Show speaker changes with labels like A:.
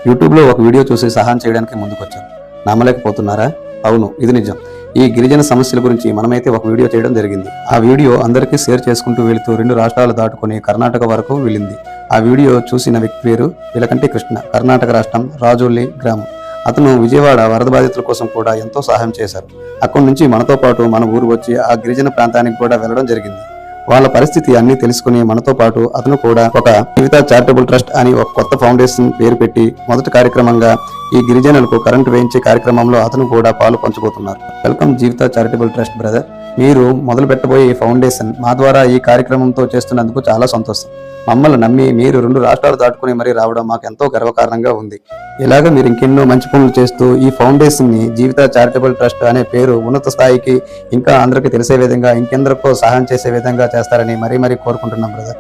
A: యూట్యూబ్లో ఒక వీడియో చూసి సహాయం చేయడానికి ముందుకొచ్చాను. నమ్మలేకపోతున్నారా? అవును, ఇది నిజం. ఈ గిరిజన సమస్యల గురించి మనమైతే ఒక వీడియో చేయడం జరిగింది. ఆ వీడియో అందరికీ షేర్ చేసుకుంటూ వెళుతూ 2 రాష్ట్రాలు దాటుకుని కర్ణాటక వరకు వెళ్ళింది. ఆ వీడియో చూసిన వ్యక్తి పేరు విలకంటి కృష్ణ. కర్ణాటక రాష్ట్రం రాజోలి గ్రామం. అతను విజయవాడ వరద బాధితుల కోసం కూడా ఎంతో సహాయం చేశారు. అక్కడి నుంచి మనతో పాటు మన ఊరు వచ్చి ఆ గిరిజన ప్రాంతానికి కూడా వెళ్ళడం జరిగింది. వాళ్ళ పరిస్థితి అన్ని తెలుసుకుని మనతో పాటు అతను కూడా ఒక జీవిత చారిటబుల్ ట్రస్ట్ అని ఒక కొత్త ఫౌండేషన్ పేరు పెట్టి మొదటి కార్యక్రమంగా ఈ గిరిజనులకు కరెంటు వేయించే కార్యక్రమంలో అతను కూడా పాలు పంచుకోతున్నారు. వెల్కమ్ జీవిత చారిటబుల్ ట్రస్ట్ బ్రదర్. మీరు మొదలు పెట్టబోయే ఈ ఫౌండేషన్ మా ద్వారా ఈ కార్యక్రమంతో చేస్తున్నందుకు చాలా సంతోషం. మమ్మల్ని నమ్మి మీరు 2 రాష్ట్రాలు దాటుకుని మరీ రావడం మాకు ఎంతో గర్వకారణంగా ఉంది. ఇలాగ మీరు ఇంకెన్నో మంచి పనులు చేస్తూ ఈ ఫౌండేషన్ ని జీవిత చారిటబుల్ ట్రస్ట్ అనే పేరు ఉన్నత స్థాయికి ఇంకా అందరికీ తెలిసే విధంగా ఇంకెందరికో సహాయం చేసే విధంగా చేస్తారని మరీ కోరుకుంటున్నాం బ్రదర్.